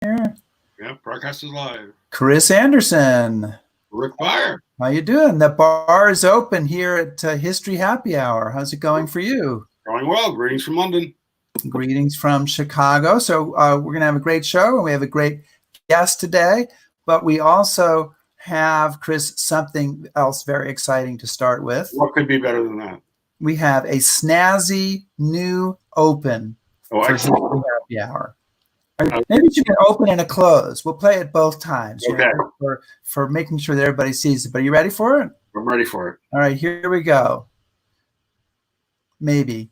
here. Yeah, broadcast is live. Chris Anderson. Rick Beyer. How you doing? The bar is open here at History Happy Hour. How's it going for you? Going well. Greetings from London. Greetings from Chicago. So we're going to have a great show, and we have a great guest today. But we also have, Chris, something else very exciting to start with. What could be better than that? We have a snazzy new open for History Happy Hour. Maybe you can open and a close. We'll play it both times. Okay. For making sure that everybody sees it. But are you ready for it? I'm ready for it. All right, here we go. Maybe.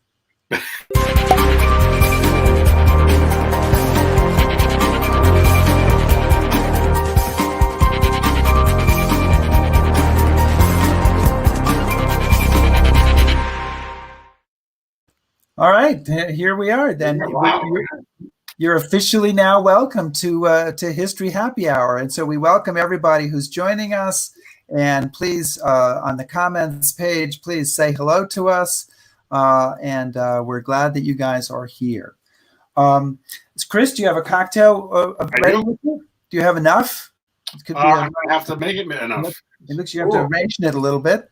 All right, here we are. Then wow. You're officially now welcome to History Happy Hour, and so we welcome everybody who's joining us. And please, on the comments page, please say hello to us. And we're glad that you guys are here. Chris, do you have a cocktail ready with you? Do you have enough? I have to make it enough. It looks you have to ration it a little bit.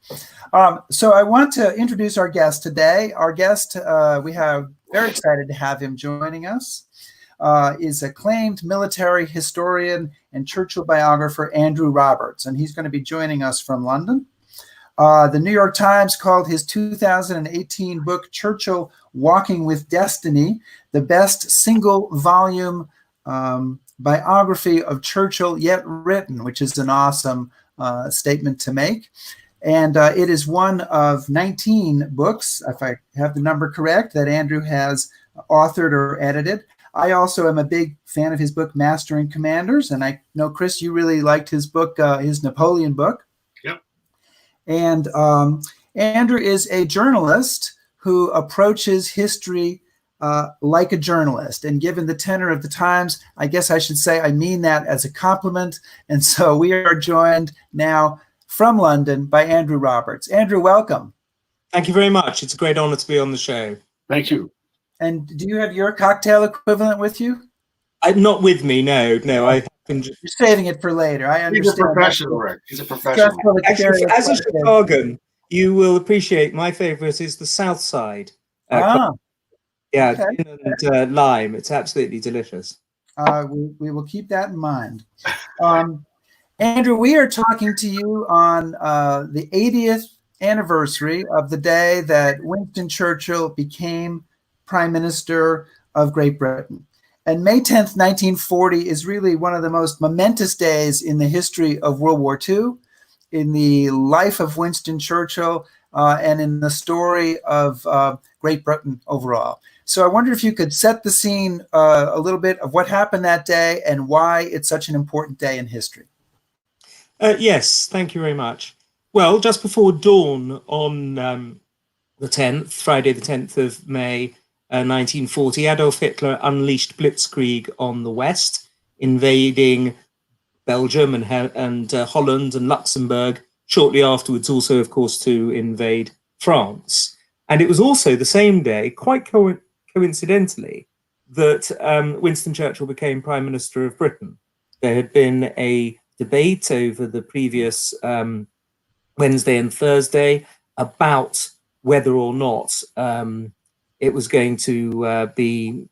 So I want to introduce our guest today. Our guest, we have very excited to have him joining us, is acclaimed military historian and Churchill biographer Andrew Roberts, and he's going to be joining us from London. The New York Times called his 2018 book, Churchill, Walking with Destiny, the best single-volume biography of Churchill yet written, which is an awesome statement to make. And it is one of 19 books, if I have the number correct, that Andrew has authored or edited. I also am a big fan of his book, Mastering Commanders, and I know, Chris, you really liked his book, his Napoleon book. Yep. And Andrew is a journalist who approaches history like a journalist. And given the tenor of the times, I guess I should say I mean that as a compliment. And so we are joined now from London by Andrew Roberts. Andrew, welcome. Thank you very much. It's a great honor to be on the show. Thank you. And do you have your cocktail equivalent with you? Not with me, no. I've been You're saving it for later. I understand. He's a professional, Rick. He's a professional. Actually, as a Chicagoan, you will appreciate my favorite is the South Side. Yeah, okay. Gin and lime. It's absolutely delicious. We will keep that in mind. Andrew, we are talking to you on the 80th anniversary of the day that Winston Churchill became Prime Minister of Great Britain. And May 10th, 1940 is really one of the most momentous days in the history of World War II, in the life of Winston Churchill, and in the story of Great Britain overall. So I wonder if you could set the scene a little bit of what happened that day and why it's such an important day in history. Yes, thank you very much. Well, just before dawn on the 10th, Friday the 10th of May, 1940, Adolf Hitler unleashed blitzkrieg on the West, invading Belgium and Holland and Luxembourg, shortly afterwards also, of course, to invade France. And it was also the same day, quite coincidentally, that Winston Churchill became Prime Minister of Britain. There had been a debate over the previous Wednesday and Thursday about whether or not it was going to be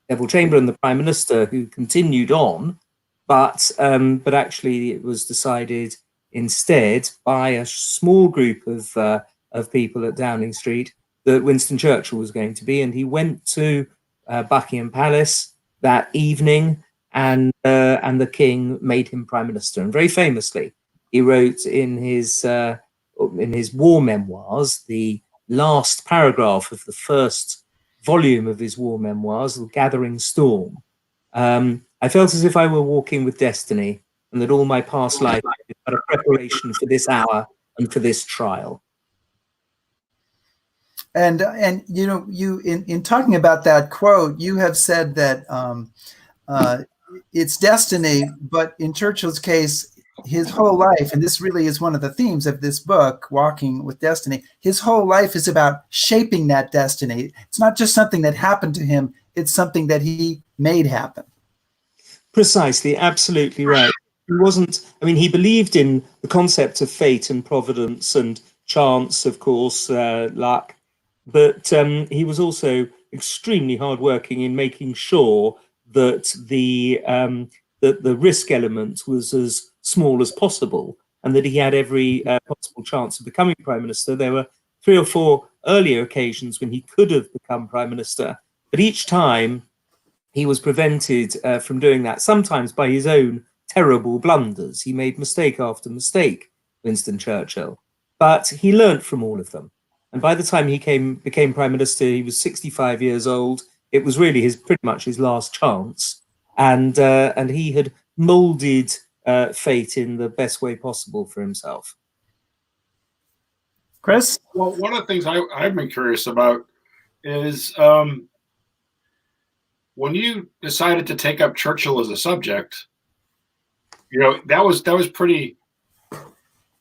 Neville Chamberlain, the Prime Minister, who continued on, but actually it was decided instead by a small group of people at Downing Street that Winston Churchill was going to be, and he went to Buckingham Palace that evening, and the King made him Prime Minister. And very famously, he wrote in his war memoirs, the last paragraph of the first volume of his war memoirs, The Gathering Storm. I felt as if I were walking with destiny, and that all my past life was but a preparation for this hour and for this trial. And you know, you in talking about that quote, you have said that it's destiny, but in Churchill's case, his whole life, and this really is one of the themes of this book, Walking with Destiny, his whole life is about shaping that destiny. It's not just something that happened to him, it's something that he made happen. Precisely, absolutely right. He wasn't, I mean, he believed in the concept of fate and providence and chance, of course, luck, but he was also extremely hardworking in making sure that the risk element was as small as possible and that he had every possible chance of becoming prime minister. There were 3 or 4 earlier occasions when he could have become prime minister, but each time he was prevented from doing that, sometimes by his own terrible blunders. He made mistake after mistake, Winston Churchill, but he learnt from all of them. And by the time he became prime minister, he was 65 years old. It was really pretty much his last chance, and he had moulded fate in the best way possible for himself. Chris? Well, one of the things I've been curious about is when you decided to take up Churchill as a subject, you know, that was pretty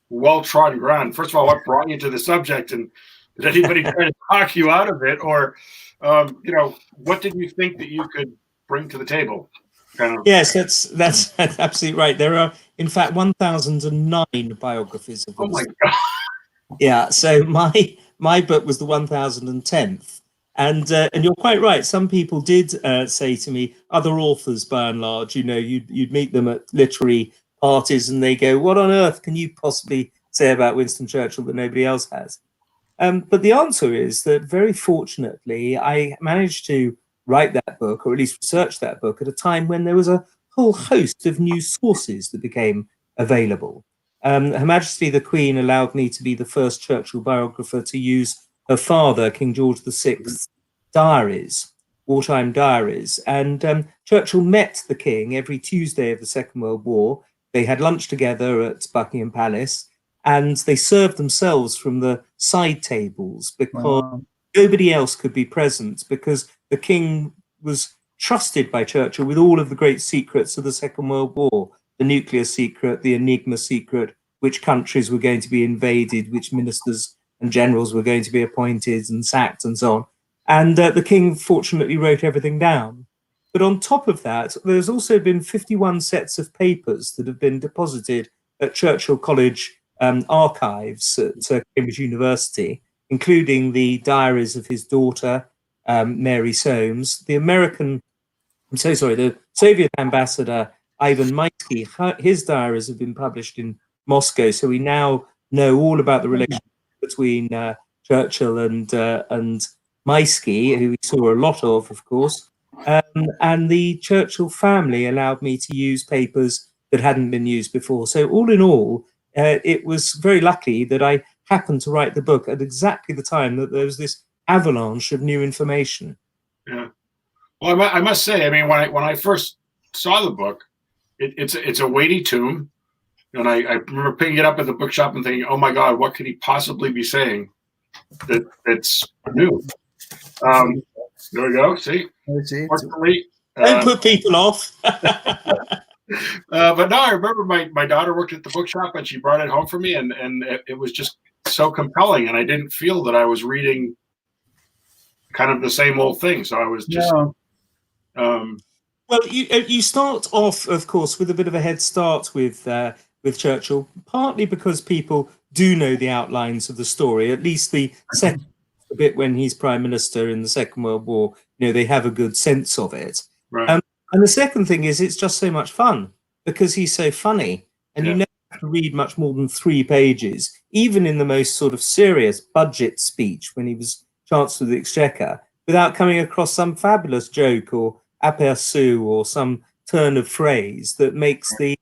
well-trodden ground. First of all, what brought you to the subject, and did anybody try to talk you out of it, or you know, what did you think that you could bring to the table? Kind of. Yes, that's absolutely right. There are, in fact, 1,009 biographies of Winston. Oh my God! Yeah, so my book was the 1,010th. And you're quite right. Some people did say to me, other authors, by and large, you know, you'd meet them at literary parties, and they go, "What on earth can you possibly say about Winston Churchill that nobody else has?" But the answer is that, very fortunately, I managed to write that book, or at least research that book, at a time when there was a whole host of new sources that became available. Her Majesty the Queen allowed me to be the first Churchill biographer to use her father, King George VI's diaries, wartime diaries. And Churchill met the King every Tuesday of the Second World War. They had lunch together at Buckingham Palace, and they served themselves from the side tables because nobody else could be present, because the King was trusted by Churchill with all of the great secrets of the Second World War, the nuclear secret, the enigma secret, which countries were going to be invaded, which ministers and generals were going to be appointed and sacked and so on. And the King fortunately wrote everything down. But on top of that, there's also been 51 sets of papers that have been deposited at Churchill College archives at Cambridge University, including the diaries of his daughter, Mary Soames, the Soviet ambassador, Ivan Maisky. His diaries have been published in Moscow, so we now know all about the relationship between Churchill and Maisky, who we saw a lot of course. And the Churchill family allowed me to use papers that hadn't been used before. So all in all, it was very lucky that I happened to write the book at exactly the time that there was this avalanche of new information. Yeah. Well, I must say, I mean, when I first saw the book, it's a weighty tome, and I remember picking it up at the bookshop and thinking, "Oh my God, what could he possibly be saying that's new?" There we go. See, fortunately, don't put people off. But no, I remember my daughter worked at the bookshop, and she brought it home for me, and it was just so compelling, and I didn't feel that I was reading kind of the same old thing. So I was just. No. Well, you start off, of course, with a bit of a head start with Churchill, partly because people do know the outlines of the story, at least the second bit when he's prime minister in the Second World War. You know, they have a good sense of it. Right. And the second thing is, it's just so much fun because he's so funny, and you never have to read much more than 3 pages, even in the most sort of serious budget speech when he was Chancellor of the Exchequer, without coming across some fabulous joke or aperçu or some turn of phrase that makes the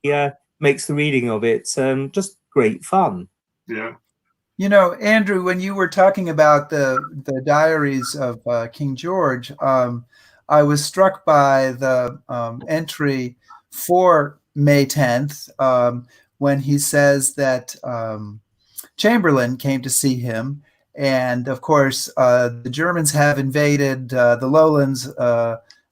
reading of it just great fun. Yeah. You know, Andrew, when you were talking about the diaries of King George, I was struck by the entry for May 10th when he says that Chamberlain came to see him. And of course, the Germans have invaded the lowlands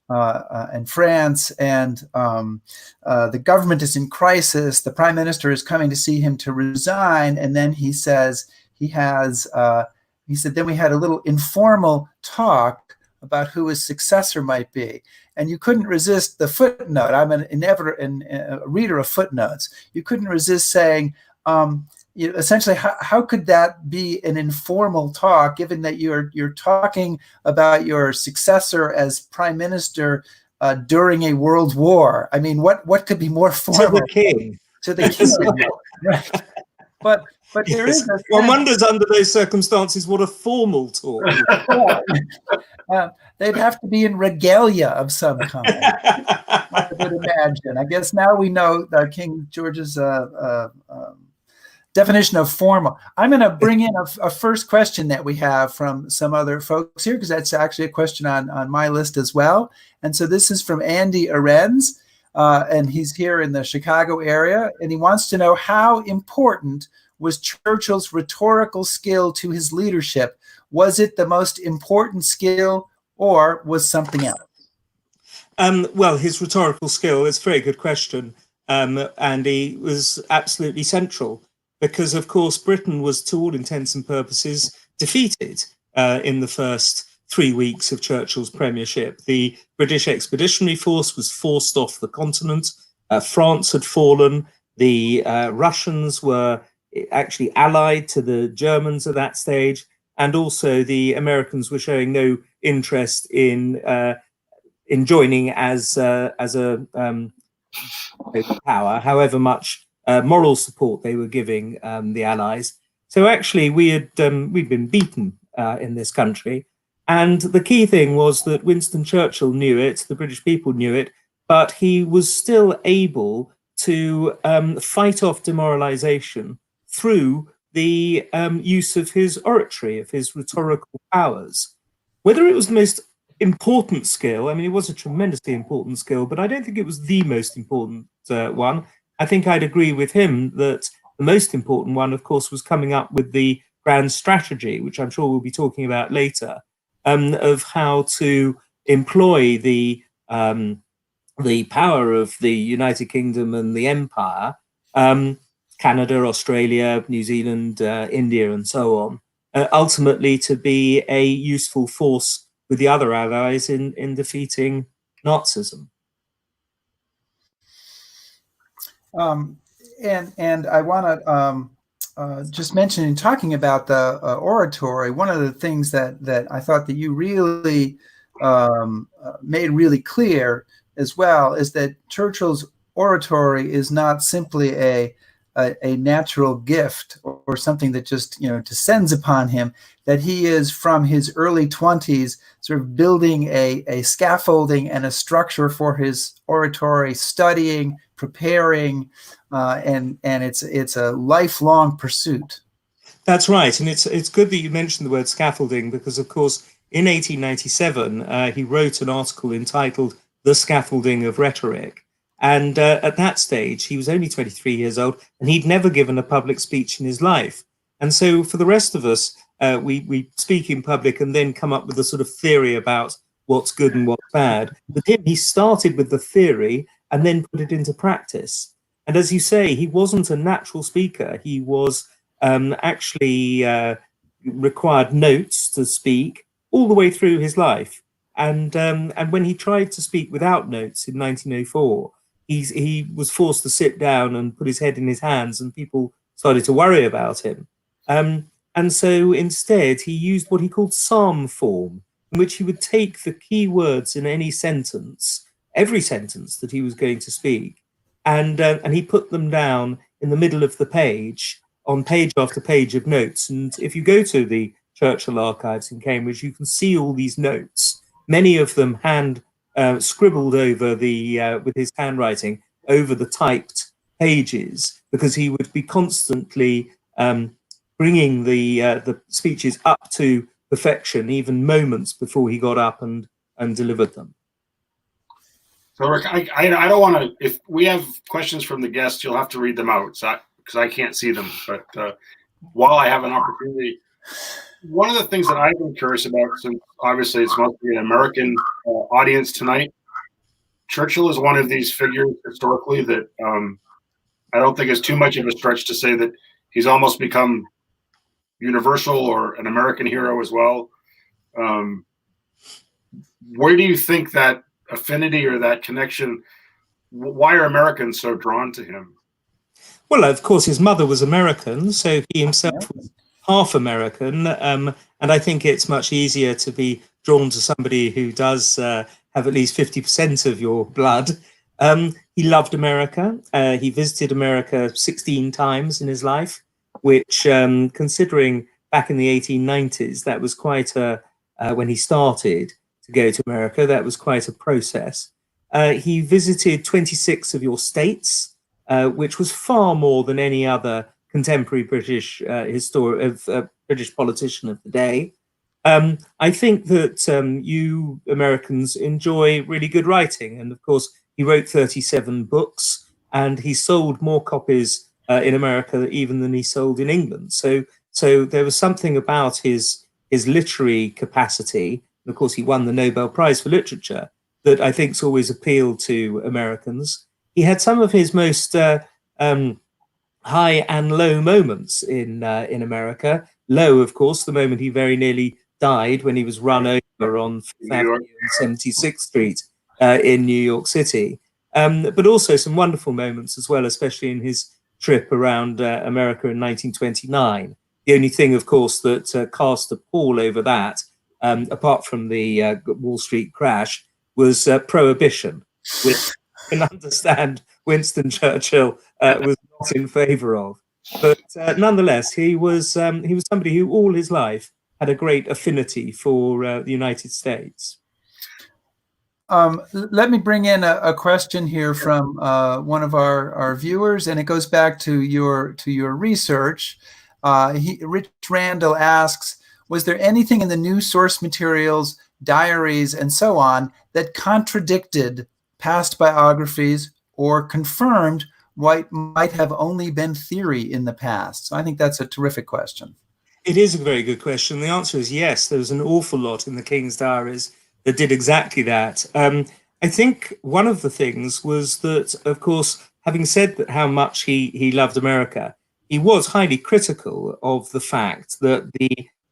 and France, and the government is in crisis. The prime minister is coming to see him to resign. And then he says he said, then we had a little informal talk about who his successor might be. And you couldn't resist the footnote. I'm a reader of footnotes. You couldn't resist saying, essentially, how could that be an informal talk, given that you're talking about your successor as prime minister during a world war? I mean, what could be more formal? To the king. To the king, right? But there is a one wonders under those circumstances what a formal talk. They'd have to be in regalia of some kind. I would imagine. I guess now we know King George's definition of formal. I'm going to bring in a first question that we have from some other folks here, because that's actually a question on my list as well. And so this is from Andy Arends, and he's here in the Chicago area, and he wants to know, how important was Churchill's rhetorical skill to his leadership? Was it the most important skill, or was something else? Well, his rhetorical skill is a very good question, and he was absolutely central, because, of course, Britain was, to all intents and purposes, defeated in the first 3 weeks of Churchill's premiership. The British Expeditionary Force was forced off the continent. France had fallen. The Russians were actually allied to the Germans at that stage, and also the Americans were showing no interest in joining as a power, however much moral support they were giving the Allies. So actually, we'd been beaten in this country, and the key thing was that Winston Churchill knew it, the British people knew it, but he was still able to fight off demoralization through the use of his oratory, of his rhetorical powers. Whether it was the most important skill, I mean, it was a tremendously important skill, but I don't think it was the most important one. I think I'd agree with him that the most important one, of course, was coming up with the grand strategy, which I'm sure we'll be talking about later, of how to employ the power of the United Kingdom and the Empire, Canada, Australia, New Zealand, India, and so on, ultimately to be a useful force with the other allies in defeating Nazism. And I want to just mention, in talking about the oratory, one of the things that I thought that you really made really clear as well is that Churchill's oratory is not simply a natural gift or something that just descends upon him, that he is from his early 20s sort of building a scaffolding and a structure for his oratory, studying, preparing, and it's a lifelong pursuit. That's right, and it's good that you mentioned the word scaffolding, because of course in 1897 he wrote an article entitled "The Scaffolding of Rhetoric." And at that stage, he was only 23 years old, and he'd never given a public speech in his life. And so for the rest of us, we speak in public and then come up with a sort of theory about what's good and what's bad. With him, he started with the theory and then put it into practice. And as you say, he wasn't a natural speaker. He was actually required notes to speak all the way through his life. And when he tried to speak without notes in 1904, he was forced to sit down and put his head in his hands, and people started to worry about him. And so instead, he used what he called psalm form, in which he would take the key words in any sentence, every sentence that he was going to speak, and he put them down in the middle of the page, on page after page of notes. And if you go to the Churchill archives in Cambridge, you can see all these notes, many of them hand scribbled over with his handwriting over the typed pages, because he would be constantly bringing the speeches up to perfection, even moments before he got up and delivered them. So Rick, I don't want to. If we have questions from the guests, you'll have to read them out, because I can't see them. But while I have an opportunity, one of the things that I've been curious about, since obviously it's mostly an American audience tonight, Churchill is one of these figures historically that I don't think is too much of a stretch to say that he's almost become universal or an American hero as well. where do you think that affinity or that connection? Why are Americans so drawn to him? Well, of course, his mother was American, so he himself Yeah. was half American. And I think it's much easier to be drawn to somebody who does have at least 50% of your blood. He loved America. He visited America 16 times in his life, which, considering back in the 1890s, that was quite when he started to go to America, that was quite a process. He visited 26 of your states, which was far more than any other contemporary British British politician of the day. I think that you Americans enjoy really good writing, and of course, he wrote 37 books, and he sold more copies in America even than he sold in England. So there was something about his literary capacity. And of course, he won the Nobel Prize for Literature that I think's always appealed to Americans. He had some of his most high and low moments in America. Low, of course, the moment he very nearly died when he was run over on Fifth Avenue and 76th Street in New York City. But also some wonderful moments as well, especially in his trip around America in 1929. The only thing, of course, that cast a pall over that, apart from the Wall Street crash, was prohibition, which I can understand Winston Churchill was not in favour of. But nonetheless, he was somebody who all his life had a great affinity for the United States. Let me bring in a question here from one of our viewers, and it goes back to your research. Rich Randall asks, was there anything in the new source materials, diaries, and so on that contradicted past biographies or confirmed what might have only been theory in the past? So I think that's a terrific question. It is a very good question. The answer is yes. There was an awful lot in the King's diaries that did exactly that. I think one of the things was that, of course, having said that how much he loved America, he was highly critical of the fact that the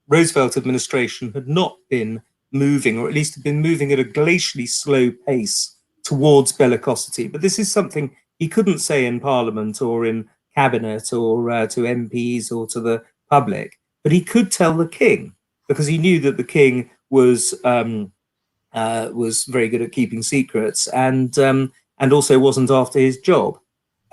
Roosevelt administration had not been moving, or at least had been moving at a glacially slow pace towards bellicosity. But this is something he couldn't say in Parliament or in Cabinet or to MPs or to the public, but he could tell the King, because he knew that the King was very good at keeping secrets and also wasn't after his job.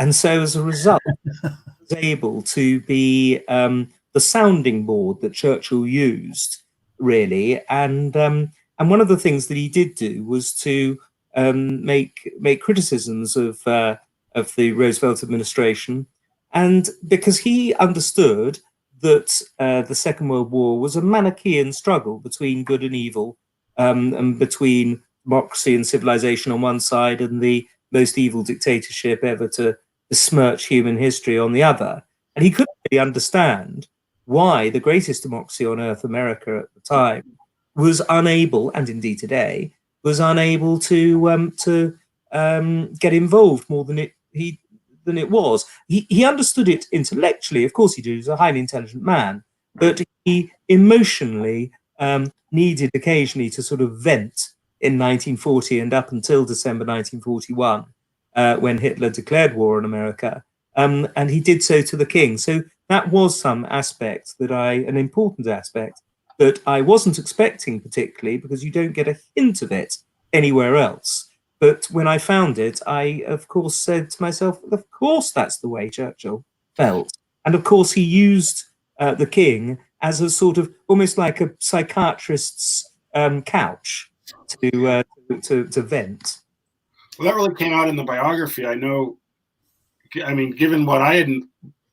And so as a result, he was able to be the sounding board that Churchill used, really. And one of the things that he did do was to make criticisms of the Roosevelt administration, and because he understood that the Second World War was a Manichaean struggle between good and evil, and between democracy and civilization on one side and the most evil dictatorship ever to besmirch human history on the other. And he couldn't really understand why the greatest democracy on earth, America at the time, was unable, and indeed today, was unable to get involved more than it was. He understood it intellectually, of course he did. He was a highly intelligent man, but he emotionally needed occasionally to sort of vent in 1940 and up until December 1941, when Hitler declared war on America, and he did so to the King. So that was some aspect an important aspect that I wasn't expecting particularly, because you don't get a hint of it anywhere else. But when I found it, I, of course, said to myself, of course, that's the way Churchill felt. And of course, he used the King as a sort of almost like a psychiatrist's couch to vent. Well, that really came out in the biography. I mean, given what I had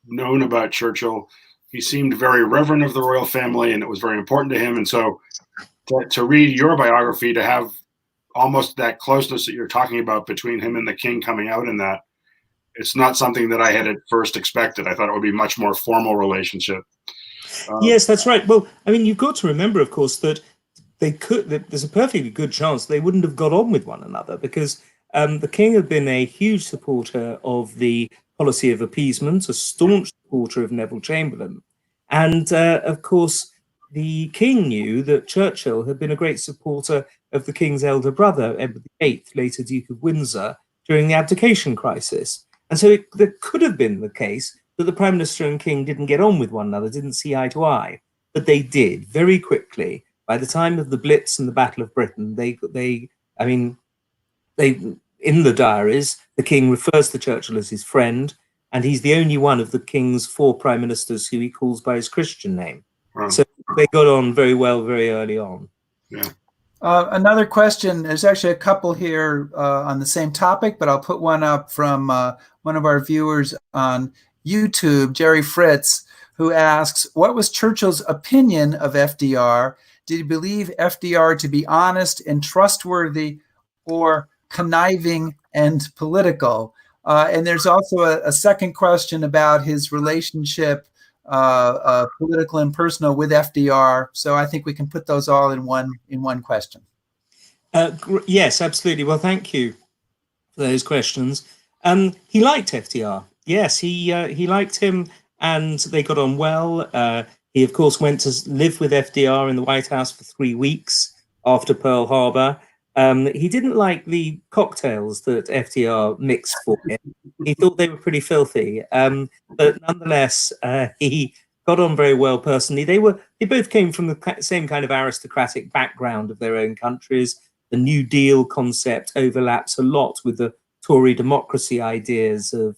known about Churchill, he seemed very reverent of the royal family, and it was very important to him. And so to read your biography, to have almost that closeness that you're talking about between him and the King coming out in that, it's not something that I had at first expected. I thought it would be a much more formal relationship. Yes, that's right. Well, I mean, you've got to remember, of course, that there's a perfectly good chance they wouldn't have got on with one another, because the King had been a huge supporter of the policy of appeasement, a staunch supporter of Neville Chamberlain. And of course, the King knew that Churchill had been a great supporter of the king's elder brother, Edward VIII, later Duke of Windsor, during the abdication crisis. And so there could have been the case that the Prime Minister and King didn't get on with one another, didn't see eye to eye. But they did very quickly. By the time of the Blitz and the Battle of Britain, in the diaries, the King refers to Churchill as his friend, and he's the only one of the King's 4 prime ministers who he calls by his Christian name. Wow. So they got on very well very early on. Yeah. Another question, there's actually a couple here on the same topic, but I'll put one up from one of our viewers on YouTube, Jerry Fritz, who asks, what was Churchill's opinion of FDR? Did he believe FDR to be honest and trustworthy, or conniving and political? And there's also a second question about his relationship, political and personal, with FDR. So I think we can put those all in one question. Yes, absolutely. Well, thank you for those questions. He liked FDR. Yes, he liked him, and they got on well. He, of course, went to live with FDR in the White House for 3 weeks after Pearl Harbor. He didn't like the cocktails that FDR mixed for him. He thought they were pretty filthy. But nonetheless, he got on very well personally. They both came from the same kind of aristocratic background of their own countries. The New Deal concept overlaps a lot with the Tory democracy ideas of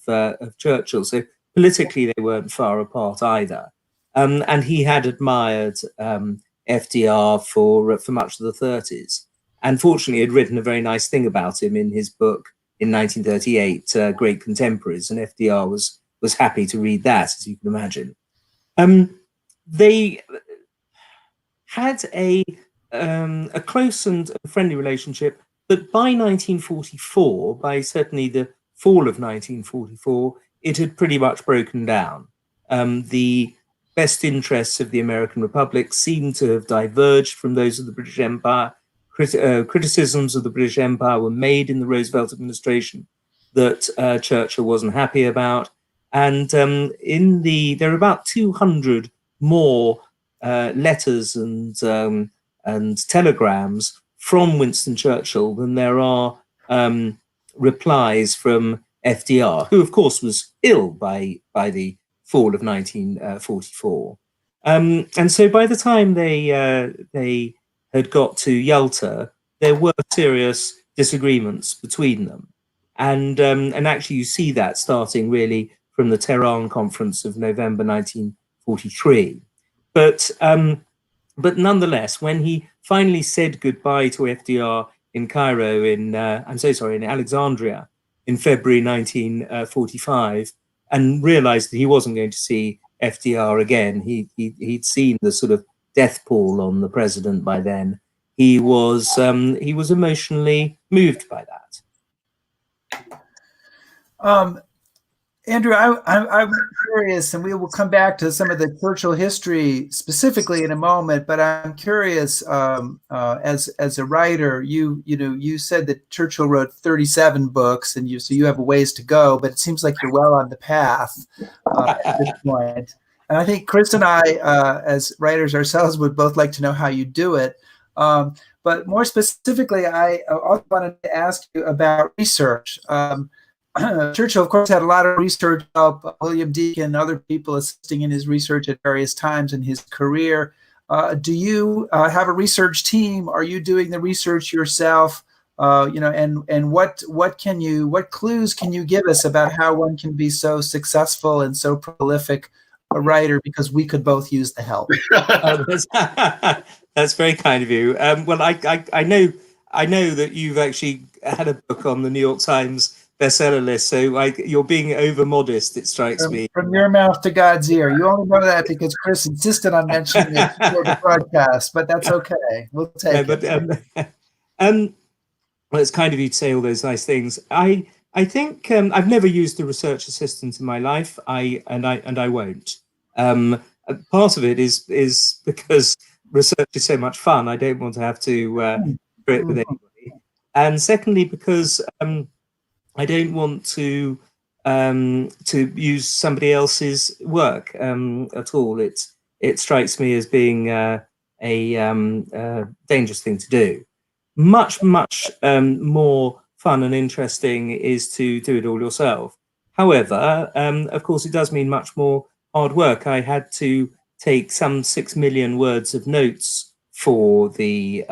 Churchill. So politically, they weren't far apart either. And he had admired FDR for much of the 30s. And fortunately, had written a very nice thing about him in his book in 1938, Great Contemporaries, and FDR was happy to read that, as you can imagine. They had a close and friendly relationship, but by 1944, by certainly the fall of 1944, it had pretty much broken down. The best interests of the American Republic seemed to have diverged from those of the British Empire. Criticisms of the British Empire were made in the Roosevelt administration that Churchill wasn't happy about. And there are about 200 more letters and telegrams from Winston Churchill than there are replies from FDR, who, of course, was ill by the fall of 1944. And so by the time they had got to Yalta, there were serious disagreements between them. And actually you see that starting really from the Tehran conference of November 1943. But nonetheless, when he finally said goodbye to FDR in Cairo, in Alexandria in February 1945, and realized that he wasn't going to see FDR again, he'd seen the sort of death pall on the president by then. He was emotionally moved by that. Andrew, I'm curious, and we will come back to some of the Churchill history specifically in a moment. But I'm curious, as a writer, you said that Churchill wrote 37 books, and so you have a ways to go. But it seems like you're well on the path at this point. And I think Chris and I, as writers ourselves, would both like to know how you do it. But more specifically, I also wanted to ask you about research. Churchill, of course, had a lot of research help, William Deakin and other people assisting in his research at various times in his career. Do you have a research team? Are you doing the research yourself? And what clues can you give us about how one can be so successful and so prolific a writer? Because we could both use the help. That's very kind of you. Well, I know that you've actually had a book on the New York Times bestseller list, so you're being over modest, it strikes me. From your mouth to God's ear. You only know that because Chris insisted on mentioning it before the broadcast, but that's okay. We'll take it. Well, it's kind of you to say all those nice things. I think I've never used a research assistant in my life. I won't. Part of it is because research is so much fun. I don't want to have to do it with anybody. And secondly, because I don't want to use somebody else's work at all. It strikes me as being a dangerous thing to do. much more fun and interesting is to do it all yourself. However, of course, it does mean much more hard work. I had to take some 6 million words of notes for the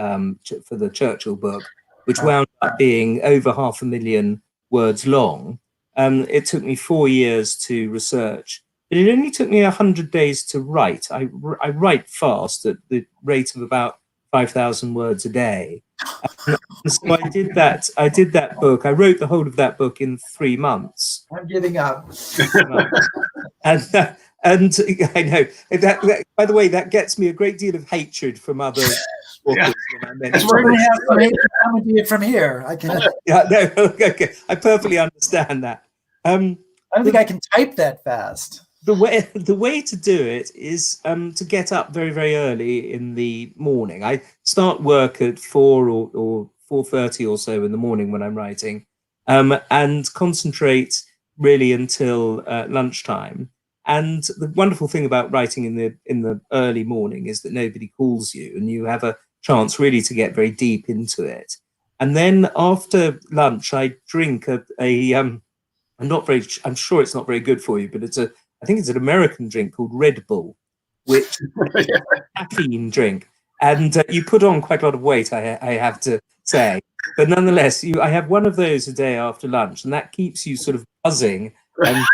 Churchill book, which wound up being over 500,000 words long. It took me 4 years to research, but it only took me 100 days to write. I write fast at the rate of about 5,000 words a day. So I did that book. I wrote the whole of that book in 3 months. I'm giving up. And I know that, by the way, that gets me a great deal of hatred from other authors. That's where we have to do it from here. I can. Yeah, no, okay. I perfectly understand that. I don't think I can type that fast. The way to do it is to get up very, very early in the morning. I start work at 4 or 4:30 or so in the morning when I'm writing, and concentrate really until lunchtime. And the wonderful thing about writing in the early morning is that nobody calls you, and you have a chance really to get very deep into it. And then after lunch, I drink I'm I'm sure it's not very good for you, but I think it's an American drink called Red Bull, which is a caffeine drink. And you put on quite a lot of weight, I have to say. But nonetheless, I have one of those a day after lunch, and that keeps you sort of buzzing and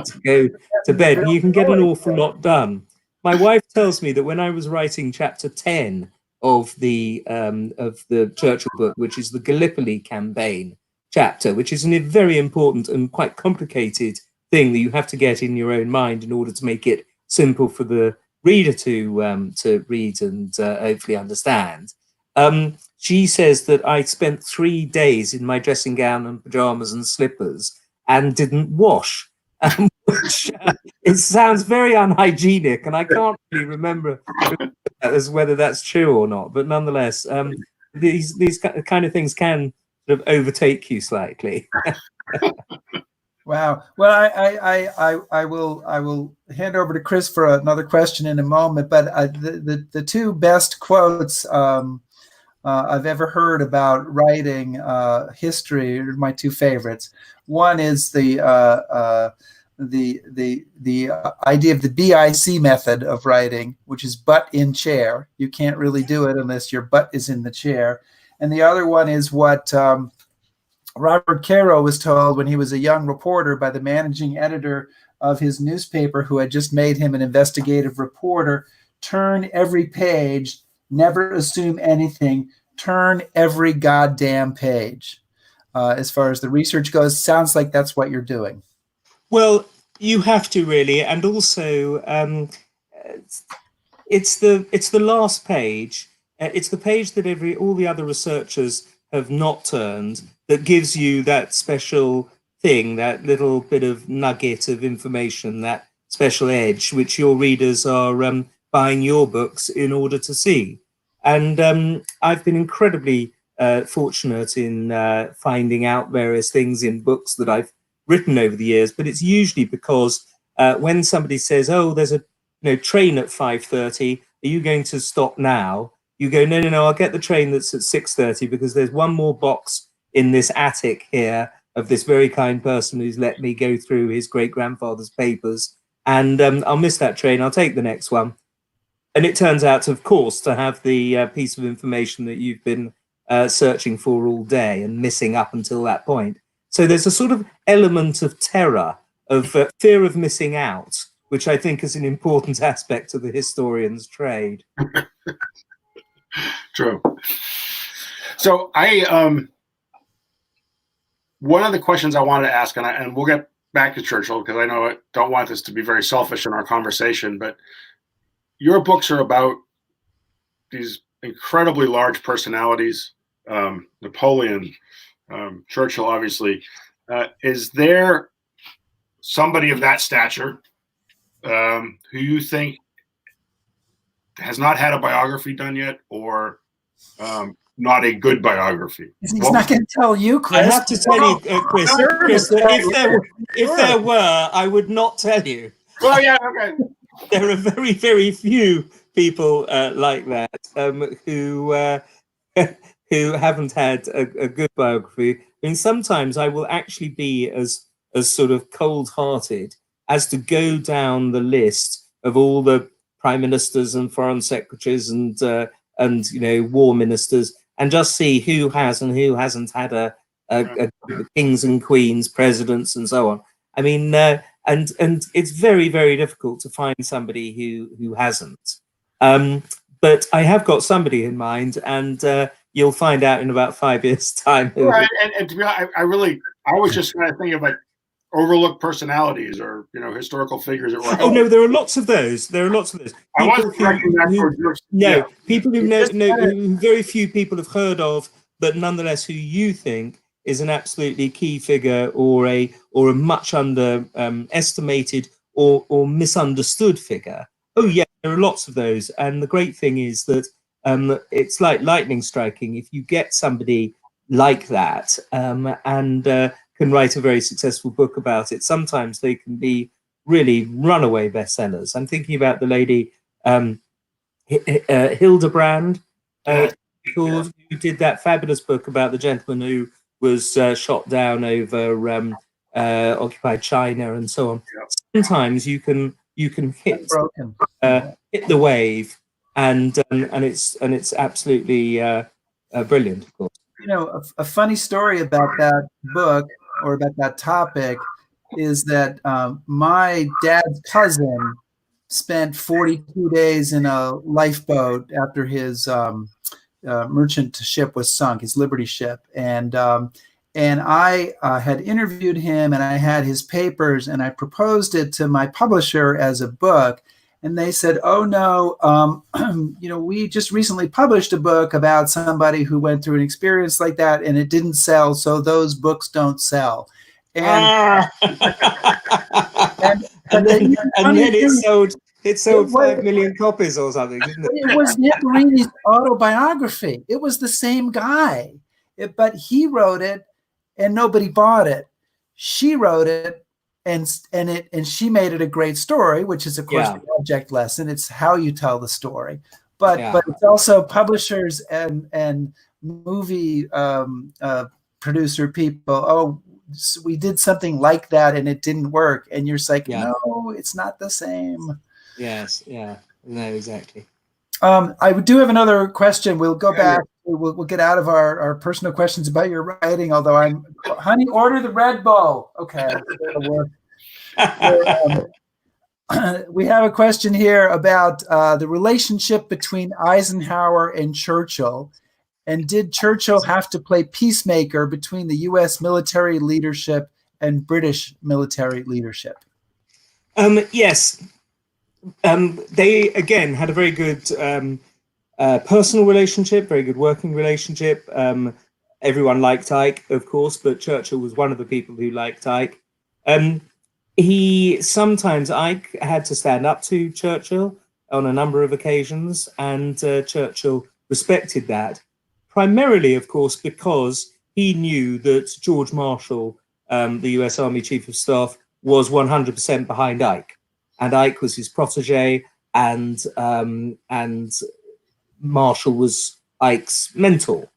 to go to bed. And you can get an awful lot done. My wife tells me that when I was writing chapter 10 of the Churchill book, which is the Gallipoli campaign chapter, which is a very important and quite complicated thing that you have to get in your own mind in order to make it simple for the reader to read and hopefully understand. She says that I spent 3 days in my dressing gown and pajamas and slippers and didn't wash, which it sounds very unhygienic, and I can't really remember as whether that's true or not. But nonetheless, these kind of things can sort of overtake you slightly. Wow. Well, I will hand over to Chris for another question in a moment. But the two best quotes I've ever heard about writing history are my two favorites. One is the idea of the BIC method of writing, which is butt in chair. You can't really do it unless your butt is in the chair. And the other one is what Robert Caro was told when he was a young reporter by the managing editor of his newspaper, who had just made him an investigative reporter: turn every page, never assume anything, turn every goddamn page. As far as the research goes, sounds like that's what you're doing. Well, you have to really, and also it's the last page. It's the page that all the other researchers have not turned, that gives you that special thing, that little bit of nugget of information, that special edge, which your readers are buying your books in order to see. And I've been incredibly fortunate in finding out various things in books that I've written over the years, but it's usually because when somebody says, oh, there's a train at 5:30, are you going to stop now? You go, no, I'll get the train that's at 6:30 because there's one more box in this attic here of this very kind person who's let me go through his great-grandfather's papers, and I'll miss that train, I'll take the next one. And it turns out, of course, to have the piece of information that you've been searching for all day and missing up until that point. So there's a sort of element of terror, of fear of missing out, which I think is an important aspect of the historian's trade. True. So one of the questions I wanted to ask, and we'll get back to Churchill because I know I don't want this to be very selfish in our conversation, but your books are about these incredibly large personalities, Napoleon, Churchill, obviously. Is there somebody of that stature who you think has not had a biography done yet, or not a good biography? He's not going to tell you, Chris. I have to tell you, Chris, that if there were, I would not tell you. Well, yeah, okay. There are very, very few people like that who who haven't had a good biography. I mean, sometimes I will actually be as sort of cold-hearted as to go down the list of all the prime ministers and foreign secretaries and war ministers, and just see who has and who hasn't had a kings and queens, presidents, and so on. I mean, and it's very, very difficult to find somebody who hasn't. But I have got somebody in mind, and you'll find out in about 5 years' time. Right, and to be honest, I was just kind of thinking of like overlooked personalities or historical figures that were. Oh no, there are lots of those. There are lots of those. I was correcting that for people who very few people have heard of, but nonetheless who you think is an absolutely key figure or a much estimated or misunderstood figure. Oh yeah, there are lots of those, and the great thing is that it's like lightning striking. If you get somebody like that and can write a very successful book about it, sometimes they can be really runaway bestsellers. I'm thinking about the lady Hildebrand, who did that fabulous book about the gentleman who was shot down over occupied China and so on. Sometimes you can hit the wave, and it's absolutely brilliant, of course. A funny story about that book or about that topic is that my dad's cousin spent 42 days in a lifeboat after his merchant ship was sunk, his Liberty ship, and I had interviewed him, and I had his papers, and I proposed it to my publisher as a book, and they said, "Oh no, we just recently published a book about somebody who went through an experience like that, and it didn't sell, so those books don't sell." And then it sold 5 million copies or something, didn't it? It was Nick Marini's autobiography. It was the same guy, but he wrote it, and nobody bought it. She wrote it, and she made it a great story, which is of course the object lesson. It's how you tell the story, but it's also publishers and movie producer people. Oh, so we did something like that and it didn't work, and you're like, no, it's not the same. Yes, yeah, no, exactly. I do have another question. We'll go back. We'll get out of our personal questions about your writing. Although honey, order the Red Bull. Okay, we have a question here about the relationship between Eisenhower and Churchill, and did Churchill have to play peacemaker between the U.S. military leadership and British military leadership? Yes. They again had a very good personal relationship, very good working relationship. Everyone liked Ike, of course, but Churchill was one of the people who liked Ike. Ike had to stand up to Churchill on a number of occasions, and Churchill respected that. Primarily, of course, because he knew that George Marshall, the US Army Chief of Staff, was 100% behind Ike. And Ike was his protege, and Marshall was Ike's mentor.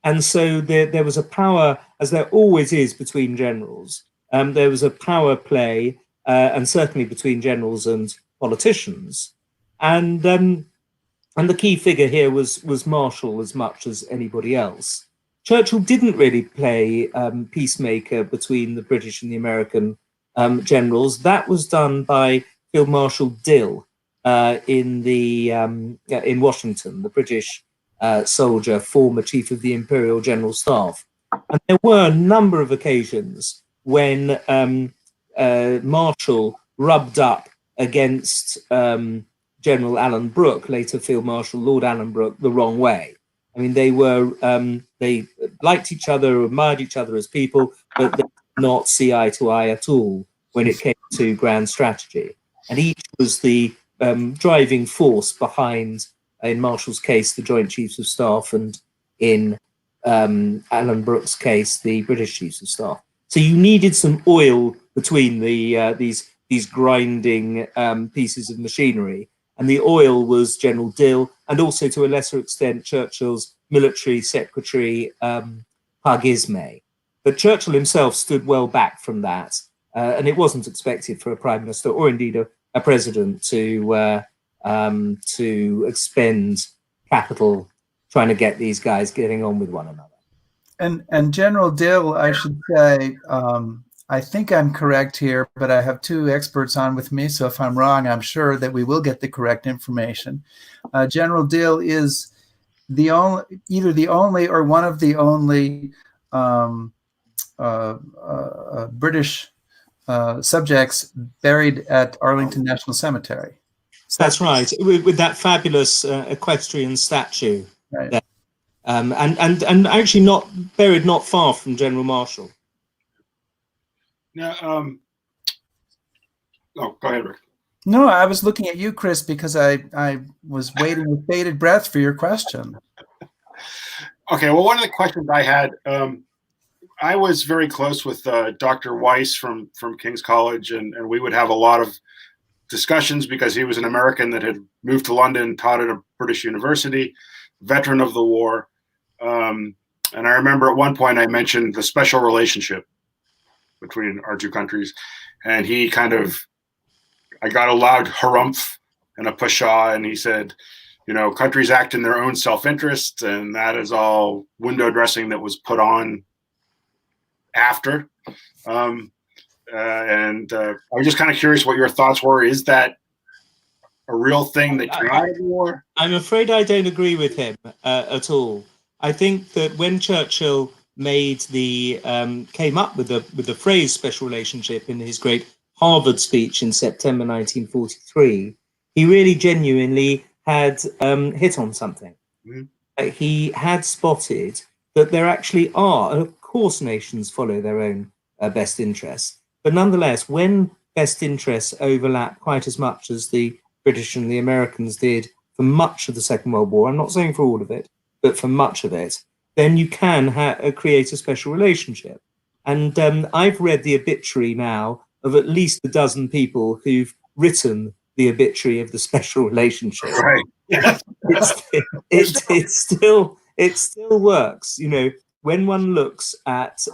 And so there was a power, as there always is between generals. There was a power play, and certainly between generals and politicians. And the key figure here was Marshall as much as anybody else. Churchill didn't really play peacemaker between the British and the American generals. That was done by Field Marshal Dill in Washington, the British soldier, former chief of the Imperial General Staff. And there were a number of occasions when Marshall rubbed up against General Alan Brooke, later Field Marshal Lord Alan Brooke, the wrong way. I mean, they liked each other, admired each other as people, but they did not see eye to eye at all when it came to grand strategy. And each was the driving force behind, in Marshall's case, the Joint Chiefs of Staff, and in Alan Brooke's case, the British Chiefs of Staff. So you needed some oil between these grinding pieces of machinery. And the oil was General Dill, and also to a lesser extent Churchill's military secretary Pargisme. But Churchill himself stood well back from that, and it wasn't expected for a prime minister or indeed a president to expend capital trying to get these guys getting on with one another. And General Dill, I should say, I think I'm correct here, but I have two experts on with me, so if I'm wrong, I'm sure that we will get the correct information. General Dill is either the only or one of the only British subjects buried at Arlington National Cemetery. That's right, with that fabulous equestrian statue. Right. There. And actually not buried not far from General Marshall. Now, oh, go ahead, Rick. No, I was looking at you, Chris, because I was waiting with bated breath for your question. Okay, well, one of the questions I had, I was very close with Dr. Weiss from King's College, and we would have a lot of discussions because he was an American that had moved to London, taught at a British university, veteran of the war. And I remember at one point I mentioned the special relationship between our two countries, and he I got a loud harumph and a pshaw, and he said, you know, countries act in their own self-interest, and that is all window dressing that was put on after. I was just kind of curious what your thoughts were. Is that a real thing that came out of war? I'm afraid I don't agree with him at all. I think that when Churchill came up with the phrase special relationship in his great Harvard speech in September 1943, he really genuinely had hit on something. Mm-hmm. He had spotted that there actually are, and of course nations follow their own best interests, but nonetheless, when best interests overlap quite as much as the British and the Americans did for much of the Second World War, I'm not saying for all of it, but for much of it, then you can create a special relationship. And I've read the obituary now of at least a dozen people who've written the obituary of the special relationship. Right. Yeah. It still works. You know, when one looks at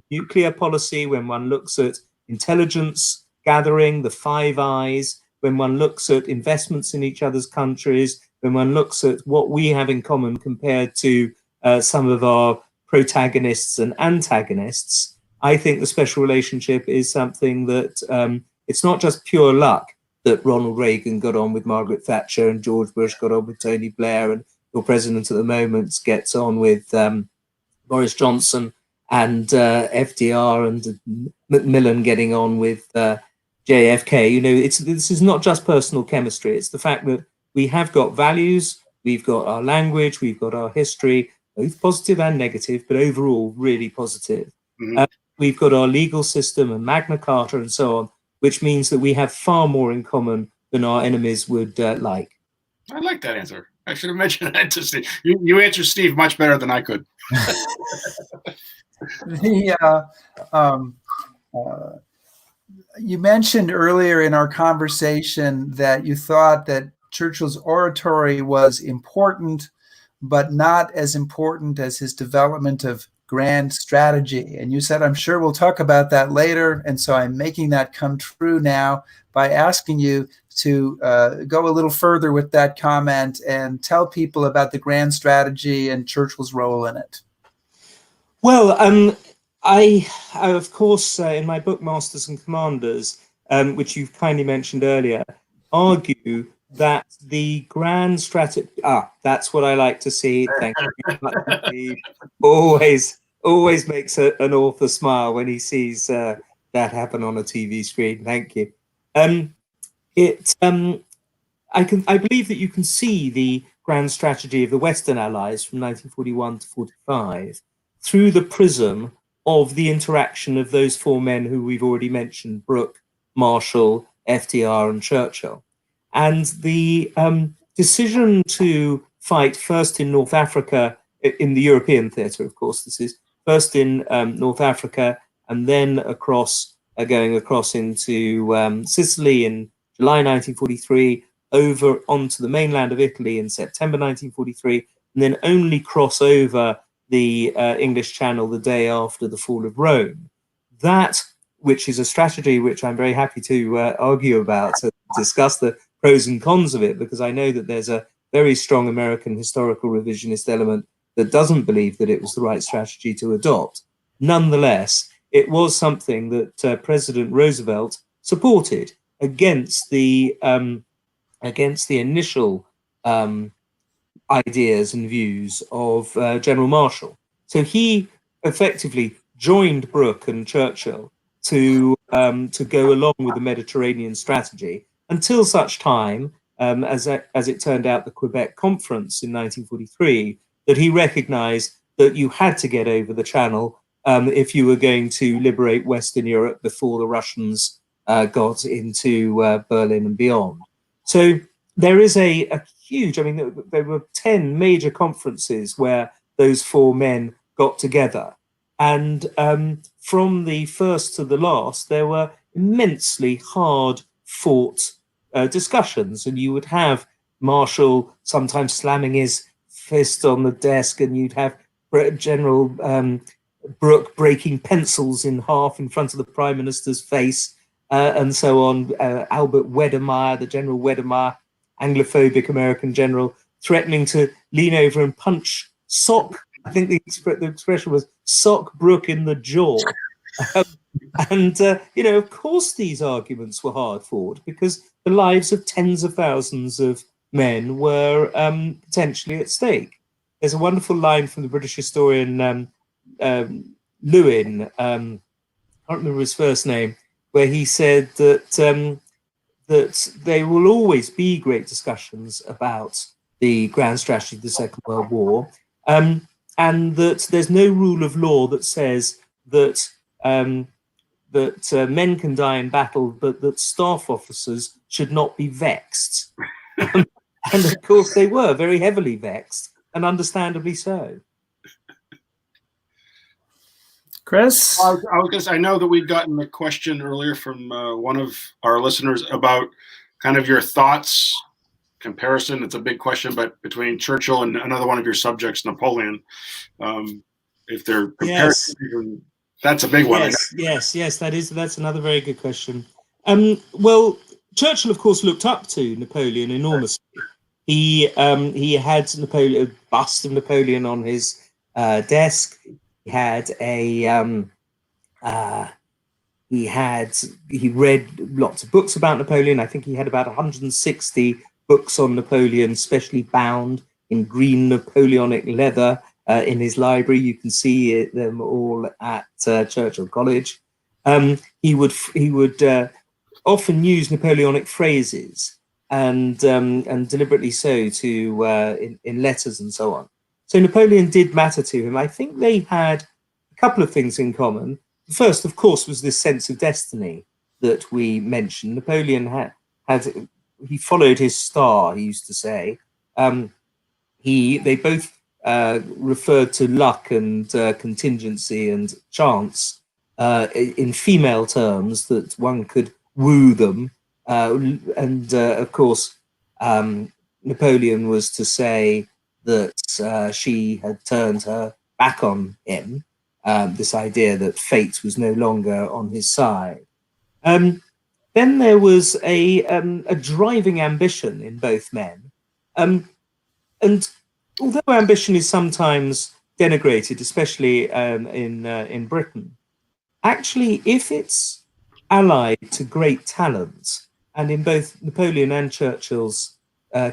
nuclear policy, when one looks at intelligence gathering, the Five Eyes, when one looks at investments in each other's countries, when one looks at what we have in common compared to some of our protagonists and antagonists, I think the special relationship is something that it's not just pure luck that Ronald Reagan got on with Margaret Thatcher and George Bush got on with Tony Blair and your president at the moment gets on with Boris Johnson and FDR and Macmillan getting on with JFK. You know, this is not just personal chemistry. It's the fact that we have got values, we've got our language, we've got our history, both positive and negative, but overall really positive. Mm-hmm. We've got our legal system and Magna Carta and so on, which means that we have far more in common than our enemies would like. I like that answer. I should have mentioned that to Steve. You answered Steve much better than I could. You mentioned earlier in our conversation that you thought that Churchill's oratory was important, but not as important as his development of grand strategy. And you said, I'm sure we'll talk about that later. And so I'm making that come true now by asking you to go a little further with that comment and tell people about the grand strategy and Churchill's role in it. Well, I of course, in my book, Masters and Commanders, which you've kindly mentioned earlier, argue that the grand strategy, that's what I like to see. Thank you very much. Always makes an author smile when he sees that happen on a TV screen. Thank you. I believe that you can see the grand strategy of the Western Allies from 1941 to 45 through the prism of the interaction of those four men who we've already mentioned, Brooke, Marshall, FDR, and Churchill. And the decision to fight first in North Africa, in the European theatre, of course, this is first in North Africa, and then going across into Sicily in July 1943, over onto the mainland of Italy in September 1943, and then only cross over the English Channel the day after the fall of Rome. That, which is a strategy which I'm very happy to argue about, to discuss the pros and cons of it, because I know that there's a very strong American historical revisionist element that doesn't believe that it was the right strategy to adopt. Nonetheless, it was something that President Roosevelt supported against the initial ideas and views of General Marshall. So he effectively joined Brooke and Churchill to go along with the Mediterranean strategy until such time, as it turned out, the Quebec Conference in 1943, that he recognized that you had to get over the Channel if you were going to liberate Western Europe before the Russians got into Berlin and beyond. So there is a huge, I mean, there were 10 major conferences where those four men got together. And from the first to the last, there were immensely hard fought discussions. And you would have Marshall sometimes slamming his fist on the desk, and you'd have General Brooke breaking pencils in half in front of the Prime Minister's face, and so on. Albert Wedemeyer, the General Wedemeyer, Anglophobic American general, threatening to lean over and punch I think the expression was sock Brooke in the jaw. Of course these arguments were hard fought because the lives of tens of thousands of men were potentially at stake. There's a wonderful line from the British historian Lewin, I can't remember his first name, where he said that there will always be great discussions about the grand strategy of the Second World War, and that there's no rule of law that says that men can die in battle, but that staff officers should not be vexed. And of course they were very heavily vexed, and understandably so. Chris? I know that we've gotten a question earlier from one of our listeners about kind of your thoughts, comparison. It's a big question, but between Churchill and another one of your subjects, Napoleon, if they're compared, that's a big one. Yes, that's another very good question. Well, Churchill, of course, looked up to Napoleon enormously. He had a bust of Napoleon on his desk. He had he read lots of books about Napoleon. I think he had about 160 books on Napoleon, specially bound in green Napoleonic leather in his library. You can see them all at Churchill College. He would often use Napoleonic phrases and deliberately so in letters and so on. So Napoleon did matter to him. I think they had a couple of things in common. The first, of course, was this sense of destiny that we mentioned. Napoleon he followed his star, he used to say. They both referred to luck and contingency and chance in female terms, that one could woo them. Of course, Napoleon was to say that she had turned her back on him, this idea that fate was no longer on his side. Then there was a driving ambition in both men. And although ambition is sometimes denigrated, especially in Britain, actually, if it's allied to great talent, and in both Napoleon and Churchill's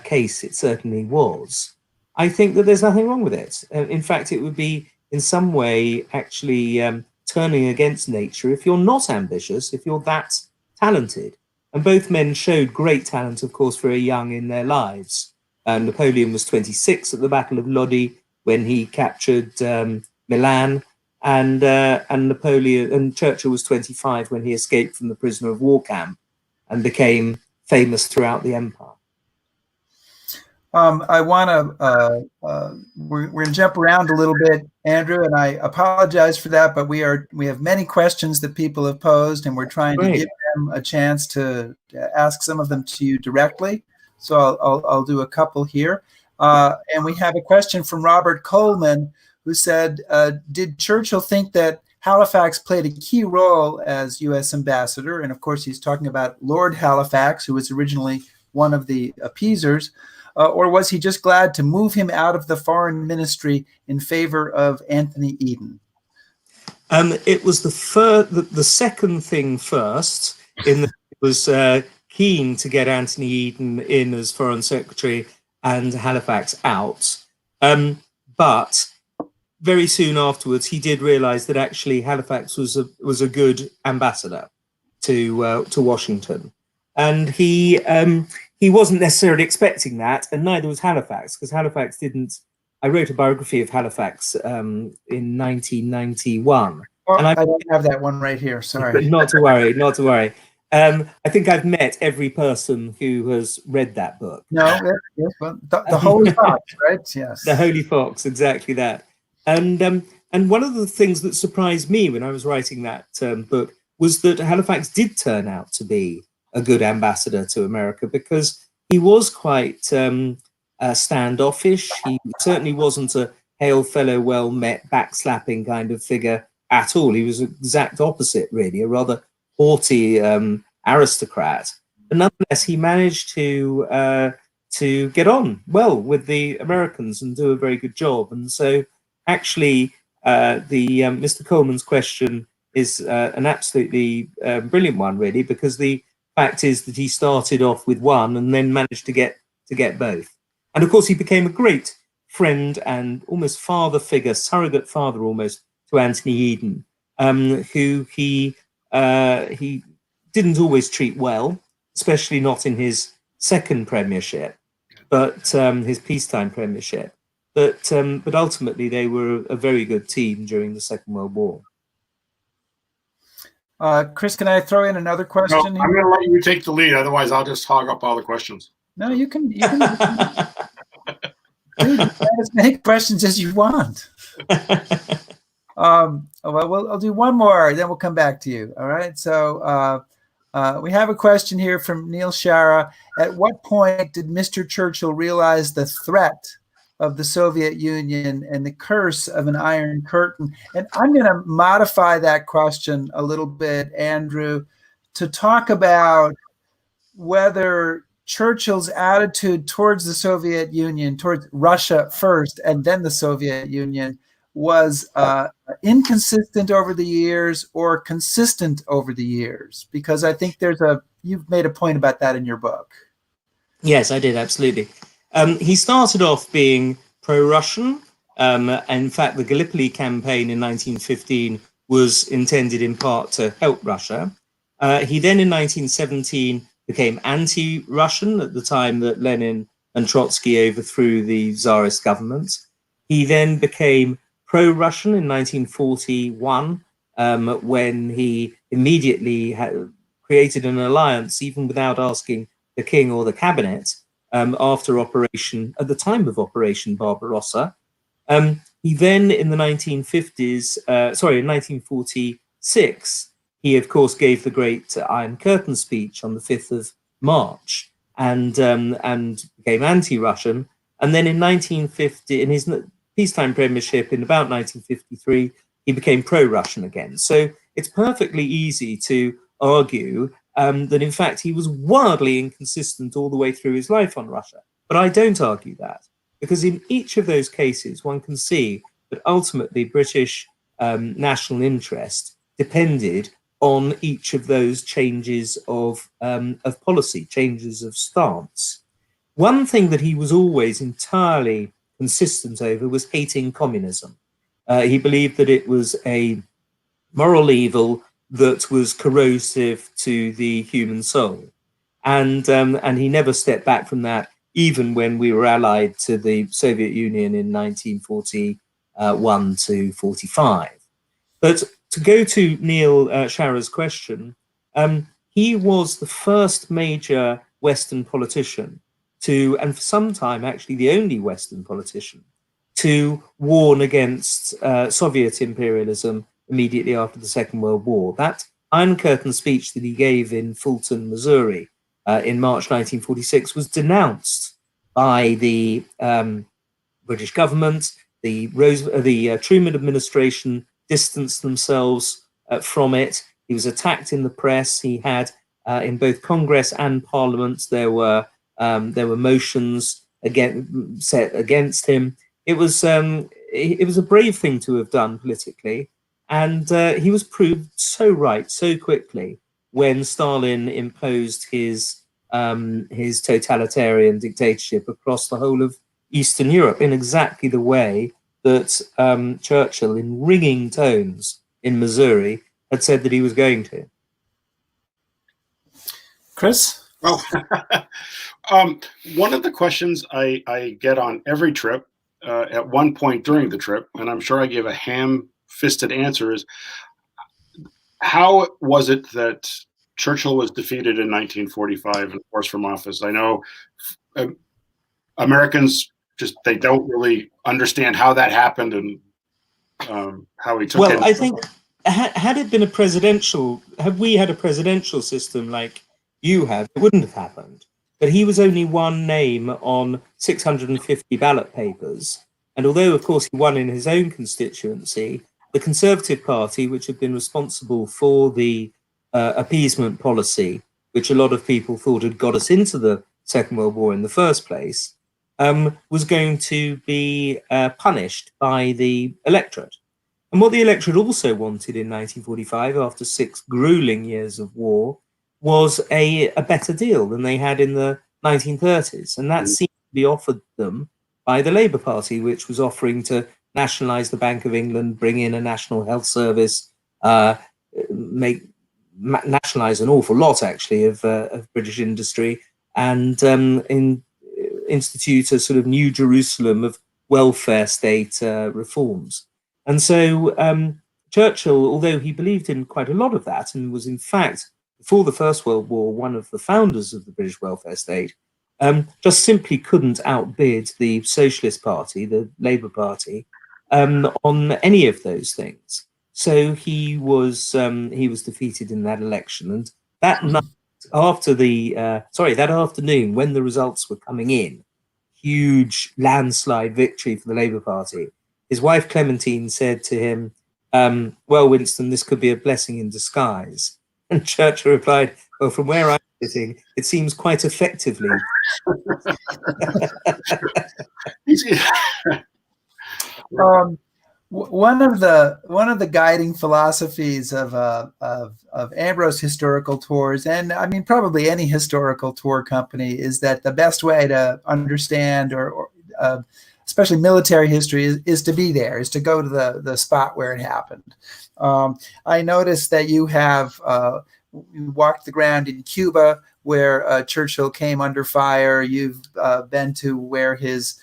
case it certainly was, I think that there's nothing wrong with it. In fact, it would be in some way actually turning against nature if you're not ambitious, if you're that talented. And both men showed great talent, of course, very young in their lives. Napoleon was 26 at the Battle of Lodi when he captured Milan, and Churchill was 25 when he escaped from the prisoner of war camp and became famous throughout the empire. I want to, we're going to jump around a little bit, Andrew, and I apologize for that, but we have many questions that people have posed, and we're trying to give them a chance to ask some of them to you directly. So I'll do a couple here. And we have a question from Robert Coleman, who said, did Churchill think that Halifax played a key role as U.S. ambassador? And of course, he's talking about Lord Halifax, who was originally one of the appeasers. Or was he just glad to move him out of the foreign ministry in favor of Anthony Eden? It was the second thing first, in that it was keen to get Anthony Eden in as Foreign Secretary and Halifax out. But very soon afterwards, he did realise that actually Halifax was a good ambassador to Washington, and he wasn't necessarily expecting that, and neither was Halifax, because Halifax didn't. I wrote a biography of Halifax in 1991. Oh, and I don't have that one right here. Sorry. Not to worry, not to worry. I think I've met every person who has read that book. No, yes, well, the Holy Fox, right? Yes. The Holy Fox, exactly that. And one of the things that surprised me when I was writing that book was that Halifax did turn out to be a good ambassador to America, because he was quite standoffish. He certainly wasn't a hail fellow well met, backslapping kind of figure at all. He was the exact opposite, really, a rather haughty aristocrat. But nonetheless, he managed to get on well with the Americans and do a very good job. And so, actually, Mr. Coleman's question is an absolutely brilliant one, really, because the fact is that he started off with one and then managed to get both. And of course, he became a great friend and almost father figure, surrogate father almost, to Anthony Eden, who he didn't always treat well, especially not in his second premiership, but his peacetime premiership. But ultimately, they were a very good team during the Second World War. Chris, can I throw in another question? No, I'm going to let you take the lead. Otherwise, I'll just hog up all the questions. No, you can dude, as many questions as you want. Well, I'll do one more, then we'll come back to you. All right. So we have a question here from Neil Shara. At what point did Mr. Churchill realize the threat of the Soviet Union and the curse of an Iron Curtain? And I'm going to modify that question a little bit, Andrew, to talk about whether Churchill's attitude towards the Soviet Union, towards Russia first and then the Soviet Union, was inconsistent over the years or consistent over the years? Because I think you've made a point about that in your book. Yes, I did, absolutely. He started off being pro-Russian. In fact, the Gallipoli campaign in 1915 was intended in part to help Russia. He then in 1917 became anti-Russian at the time that Lenin and Trotsky overthrew the Tsarist government. He then became pro-Russian in 1941 when he immediately created an alliance, even without asking the king or the cabinet, at the time of Operation Barbarossa. He then, in the 1946, he of course gave the great Iron Curtain speech on the 5th of March and became anti-Russian. And then in 1950, in his peacetime premiership in about 1953, he became pro-Russian again. So it's perfectly easy to argue that in fact he was wildly inconsistent all the way through his life on Russia. But I don't argue that, because in each of those cases, one can see that ultimately British national interest depended on each of those changes of policy, changes of stance. One thing that he was always entirely consistent over was hating communism. He believed that it was a moral evil that was corrosive to the human soul. And he never stepped back from that, even when we were allied to the Soviet Union in 1941 to 45. But to go to Neil Shara's question, he was the first major Western politician to, and for some time actually the only Western politician, to warn against Soviet imperialism immediately after the Second World War. That Iron Curtain speech that he gave in Fulton, Missouri in March 1946 was denounced by the British government. The Truman administration distanced themselves from it. He was attacked in the press. He had in both Congress and Parliament there were motions set against him. It was a brave thing to have done politically, and he was proved so right so quickly when Stalin imposed his totalitarian dictatorship across the whole of Eastern Europe in exactly the way that Churchill, in ringing tones in Missouri, had said that he was going to. Chris? Well, one of the questions I get on every trip at one point during the trip, and I'm sure I give a ham-fisted answer, is how was it that Churchill was defeated in 1945 and forced from office? I know Americans they don't really understand how that happened and how he took it. Well, I think had it been had we had a presidential system like you have, it wouldn't have happened. But he was only one name on 650 ballot papers. And although, of course, he won in his own constituency, the Conservative Party, which had been responsible for the appeasement policy, which a lot of people thought had got us into the Second World War in the first place, was going to be punished by the electorate. And what the electorate also wanted in 1945, after 6 grueling years of war, was a better deal than they had in the 1930s. And that seemed to be offered them by the Labour Party, which was offering to nationalise the Bank of England, bring in a national health service, nationalise an awful lot, actually, of British industry, and institute a sort of new Jerusalem of welfare state reforms. And so Churchill, although he believed in quite a lot of that and was in fact, before the First World War, one of the founders of the British welfare state, just simply couldn't outbid the Socialist Party, the Labour Party, on any of those things. So he was defeated in that election. And that night, that afternoon, when the results were coming in, huge landslide victory for the Labour Party, his wife Clementine said to him, well, Winston, this could be a blessing in disguise. And Churchill replied, well, from where I'm sitting, it seems quite effectively. One of the guiding philosophies of Ambrose historical tours, and I mean probably any historical tour company, is that the best way to understand or especially military history is to be there, is to go to the spot where it happened. I noticed that you have walked the ground in Cuba where Churchill came under fire. You've been to where his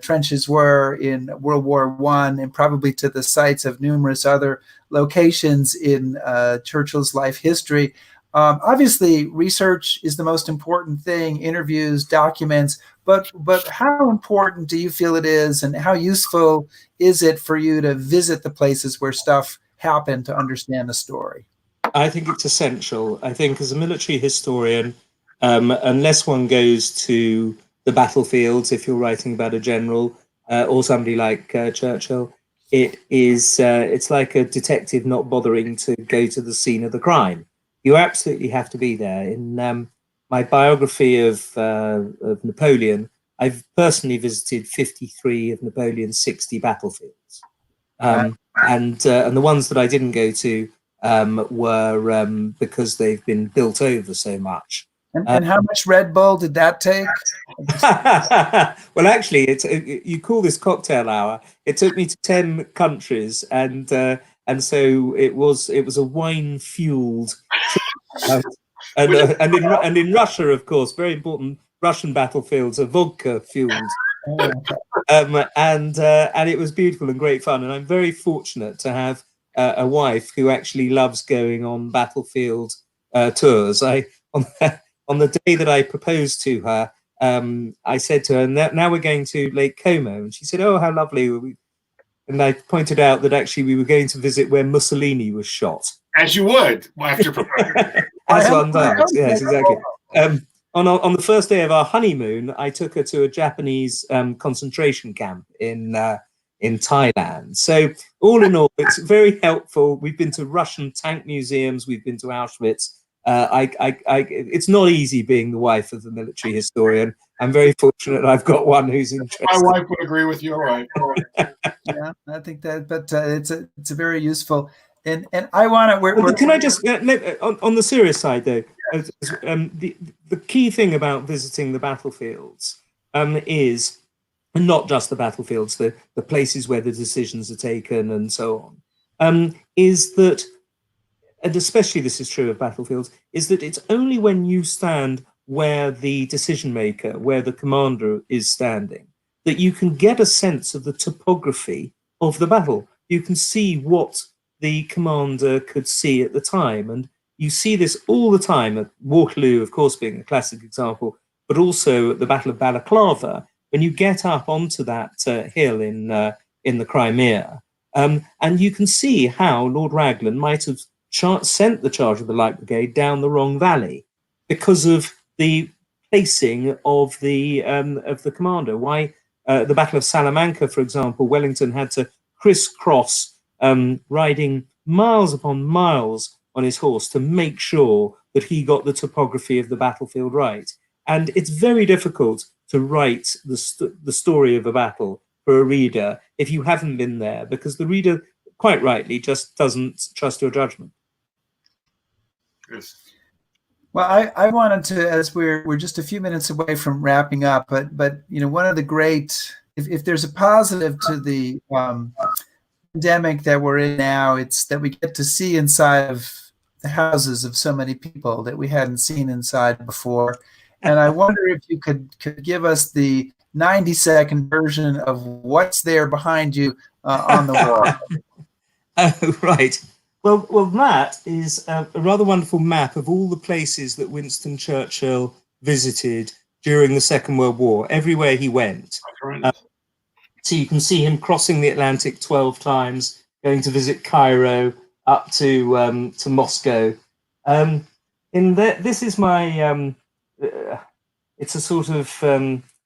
trenches were in World War I, and probably to the sites of numerous other locations in Churchill's life history. Obviously, research is the most important thing, interviews, documents, but how important do you feel it is, and how useful is it for you to visit the places where stuff happened to understand the story? I think it's essential. I think as a military historian, unless one goes to the battlefields, if you're writing about a general or somebody like Churchill, it's like a detective not bothering to go to the scene of the crime. You absolutely have to be there. In my biography of Napoleon, I've personally visited 53 of Napoleon's 60 battlefields, and the ones that I didn't go to were because they've been built over so much. And how much Red Bull did that take? Well, actually, you call this cocktail hour. It took me to 10 countries, and so it was a wine fueled trip. And in Russia, of course, very important Russian battlefields are vodka fueled. And it was beautiful and great fun. And I'm very fortunate to have a wife who actually loves going on battlefield tours. On the day that I proposed to her, I said to her, now we're going to Lake Como. And she said, oh, how lovely. And I pointed out that actually we were going to visit where Mussolini was shot. As you would after proposing. As one does, yes, exactly. on the first day of our honeymoon, I took her to a Japanese concentration camp in Thailand. So all in all, it's very helpful. We've been to Russian tank museums. We've been to Auschwitz. It's not easy being the wife of a military historian. I'm very fortunate I've got one who's interested. My wife would agree with you, all right. Yeah, I think that, but it's a very useful. And I want to. Can I just on the serious side though? The key thing about visiting the battlefields is not just the battlefields, the places where the decisions are taken and so on, is that, and especially this is true of battlefields, is that it's only when you stand where the decision maker, where the commander is standing, that you can get a sense of the topography of the battle. You can see what the commander could see at the time. And you see this all the time at Waterloo, of course, being a classic example, but also at the Battle of Balaclava, when you get up onto that hill in the Crimea. And you can see how Lord Raglan might have sent the charge of the Light Brigade down the wrong valley because of the placing of the commander. Why the Battle of Salamanca, for example, Wellington had to crisscross, riding miles upon miles on his horse to make sure that he got the topography of the battlefield right. And it's very difficult to write the story of a battle for a reader if you haven't been there, because the reader, quite rightly, just doesn't trust your judgment. Yes. Well, I wanted to, as we're just a few minutes away from wrapping up, but you know, one of the great, if there's a positive to the pandemic that we're in now, it's that we get to see inside of the houses of so many people that we hadn't seen inside before. And I wonder if you could give us the 90-second version of what's there behind you on the wall. Oh, right. Well, that is a rather wonderful map of all the places that Winston Churchill visited during the Second World War, everywhere he went. So you can see him crossing the Atlantic 12 times, going to visit Cairo, up to Moscow. This is my, it's a sort of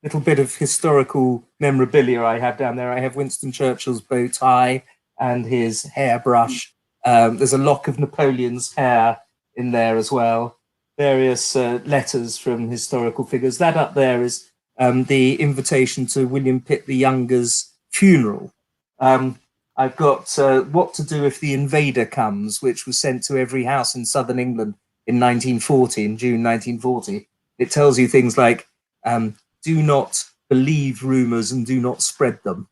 little bit of historical memorabilia I have down there. I have Winston Churchill's bow tie and his hairbrush. There's a lock of Napoleon's hair in there as well. Various letters from historical figures. That up there is the invitation to William Pitt the Younger's funeral. I've got What to Do If the Invader Comes, which was sent to every house in southern England in 1940, in June 1940. It tells you things like, do not believe rumours and do not spread them.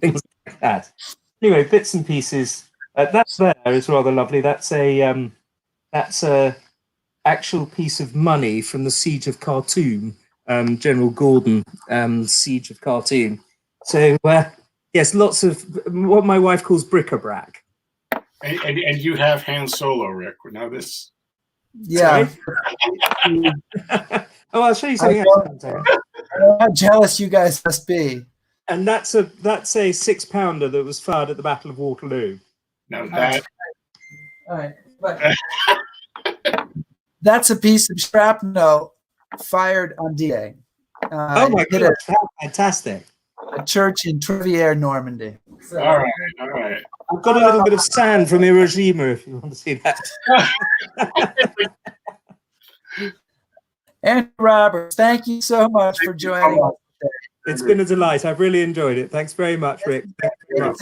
Things like that. Anyway, bits and pieces. That there is rather lovely. That's a actual piece of money from the Siege of Khartoum, General Gordon, Siege of Khartoum. So yes, lots of what my wife calls bric-a-brac. And you have Han Solo, Rick. Now this. Yeah. Oh, I'll show you something else. I know how jealous you guys must be. And that's a 6-pounder that was fired at the Battle of Waterloo. Now that. All right. But that's a piece of shrapnel fired on D-Day. Oh my goodness, that's fantastic. A church in Trivière, Normandy. So, all right. I've got a little bit of sand from Hiroshima if you want to see that. Andrew Roberts, thank you so much for joining us. It's been a delight. I've really enjoyed it. Thanks very much, Rick. I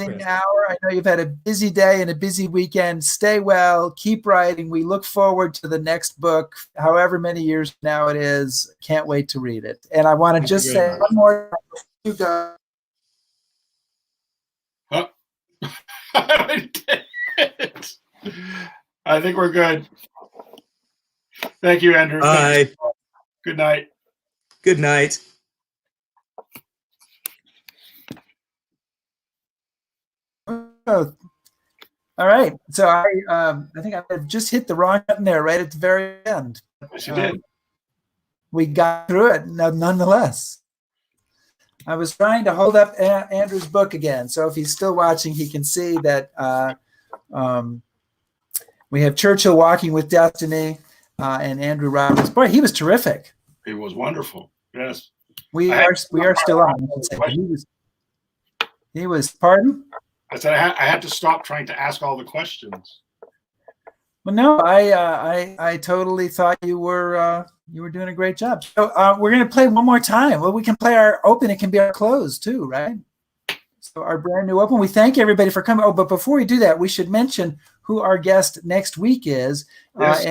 know you've had a busy day and a busy weekend. Stay well. Keep writing. We look forward to the next book, however many years now it is. Can't wait to read it. And I want to just say one more time before you go. I think we're good. Thank you, Andrew. Bye. Good night. Good night. Oh, all right. So I think I just hit the wrong button there right at the very end. Yes, you did. We got through it nonetheless. I was trying to hold up Andrew's book again. So if he's still watching, he can see that we have Churchill Walking with Destiny and Andrew Roberts. Boy, he was terrific. It was wonderful. Yes. We are still on. He was. Pardon? I said I had to stop trying to ask all the questions. Well, no, I totally thought you were doing a great job. So we're going to play one more time. Well, we can play our open. It can be our close too, right? So our brand new open. We thank everybody for coming. Oh, but before we do that, we should mention who our guest next week is. Yes.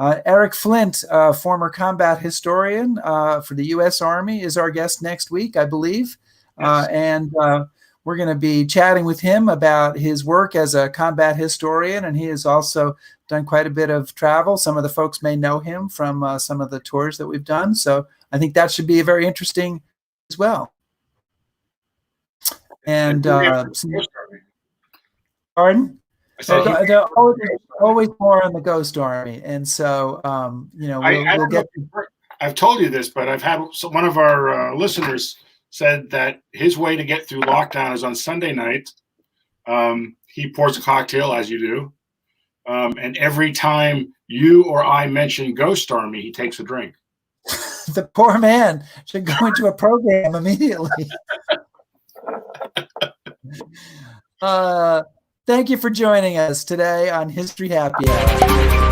Eric Flint, former combat historian for the U.S. Army, is our guest next week, I believe. Yes. We're going to be chatting with him about his work as a combat historian, and he has also done quite a bit of travel. Some of the folks may know him from some of the tours that we've done. So I think that should be very interesting as well. And pardon? Always more on the Ghost Army, and so we'll get. I've told you this, but I've had one of our listeners said that his way to get through lockdown is on Sunday night. He pours a cocktail, as you do, and every time you or I mention Ghost Army, he takes a drink. The poor man should go into a program immediately. Thank you for joining us today on History Happy Hour.